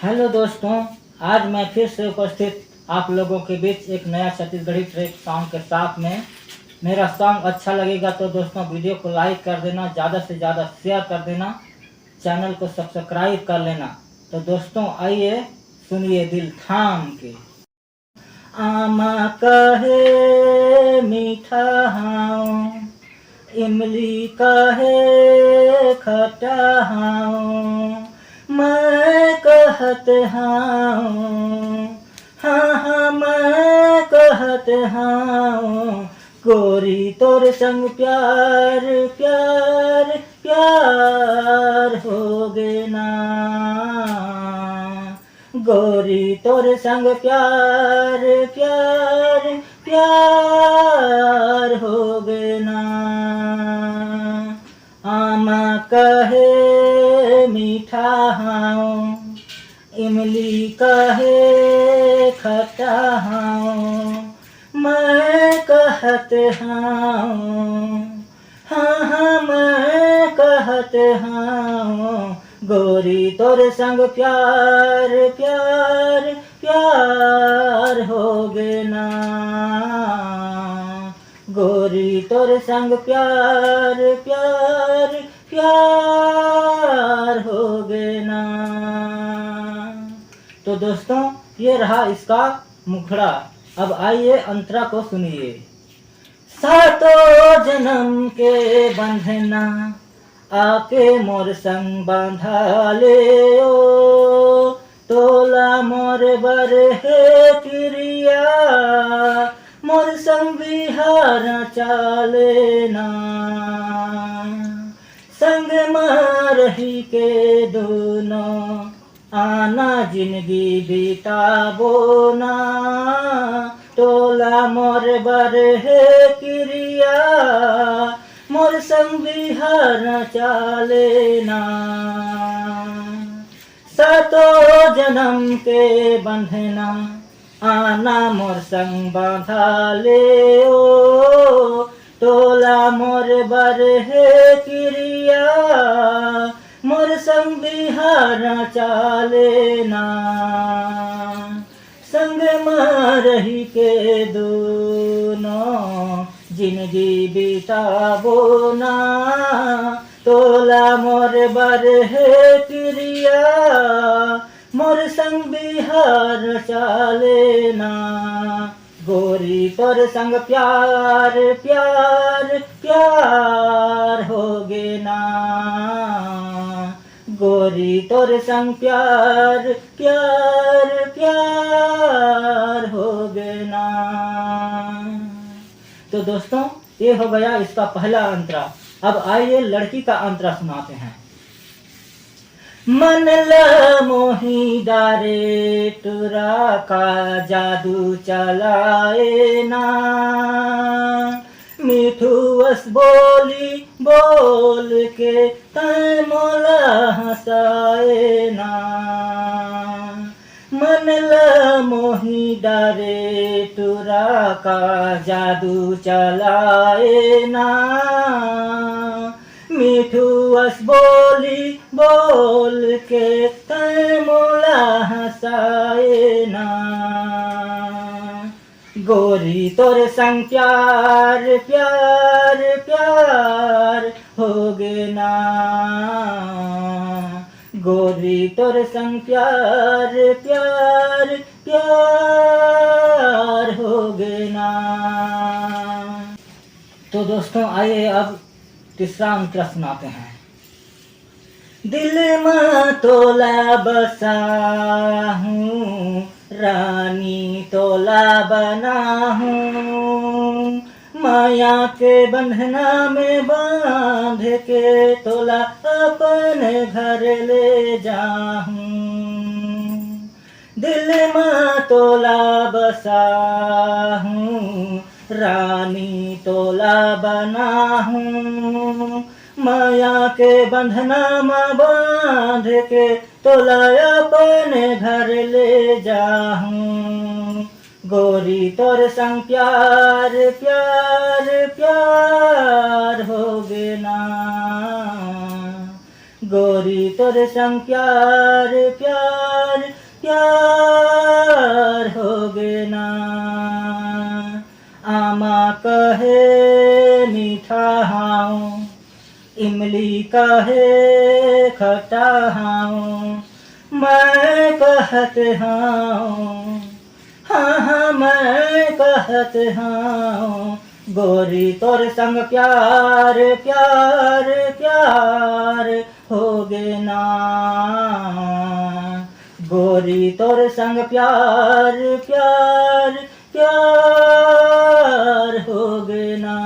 Hello दोस्तों, आज मैं फिर से उपस्थित आप लोगों के बीच एक नया छत्तीसगढ़ी ट्रैक सॉन्ग के साथ में। मेरा सॉन्ग अच्छा लगेगा तो दोस्तों वीडियो को लाइक कर देना, ज़्यादा से ज़्यादा शेयर कर देना, चैनल को सब्सक्राइब कर लेना। तो दोस्तों आइए सुनिए दिल थाम के। आमा कहे मीठा हाँ, इमली कहे खट्टा हाँ, मैं कहत हाँ, हाँ मैं कहत हाँ, गोरी तोर संग प्यार प्यार प्यार हो गे ना, गोरी तोर संग प्यार प्यार प्यार हो गे ना। आमा कहे मीठा हाँ, इमली कहे खट्टा हाँ, मैं कहत हाँ, मैं कहत हाँ, गोरी तोर संग प्यार प्यार प्यार हो गे ना, गोरी तोर संग प्यार प्यार प्यार हो गे ना। तो दोस्तों ये रहा इसका मुखड़ा। अब आइए अंतरा को सुनिए। सातों जन्म के बंधना आके मोर संग बांधा ले ओ, तोला मोर बर है क्रिया, मोर संग बिहार चाले ना, संग मारही के दोनों आना जिंदगी बिताबो ना, तोला मोर बर है क्रिया, मोर संग बिहार चाले ना, सातों जन्म के बंधना आना मोर संग बांधा ले ओ, तोला मोर बर है क्रिया, मोर संग बिहार चाले ना, संग मारही के दोनों जिंदगी बिताबो ना, तोला मोर बर है क्रिया, मोर संग बिहार चाले ना, गोरी तोर संग प्यार प्यार प्यार हो गे ना, गोरी तोर संग प्यार प्यार प्यार हो गे ना। तो दोस्तों ये हो गया इसका पहला अंतरा। अब आइए लड़की का अंतरा सुनाते हैं। मन ल मोही डारे टुरा का जादू चलाए ना, मीठू वस बोली बोल के तै मोला हंसाए ना, मन ल मोही डारे टुरा का जादू चलाए ना, मीठू वस बोली बोल के तै मोला हंसाए ना, गोरी तोर संग प्यार प्यार प्यार हो गे ना, गोरी तोर संग प्यार प्यार प्यार हो गे ना। तो दोस्तों आइए अब तीसरा अंतरा सुनाते हैं। दिल में तोला बसा हूँ, रानी तोला बना हूँ, माया के बंधना में बांध के तोला अपने घर ले जाऊं, दिल में तोला बसा हूँ, रानी तोला बना हूँ, माया के बंधना में बांध के तोला अपने घर ले जाऊं, गोरी तोर संग प्यार प्यार प्यार हो गे ना, गोरी तोर संग प्यार प्यार हाऊं, इमली कहे खटा हाऊं, मैं कहत हाऊं, हाँ हाँ मैं कहत हाऊं, गोरी तोर संग प्यार प्यार प्यार होगे ना, गोरी तोर संग प्यार प्यार प्यार होगे ना।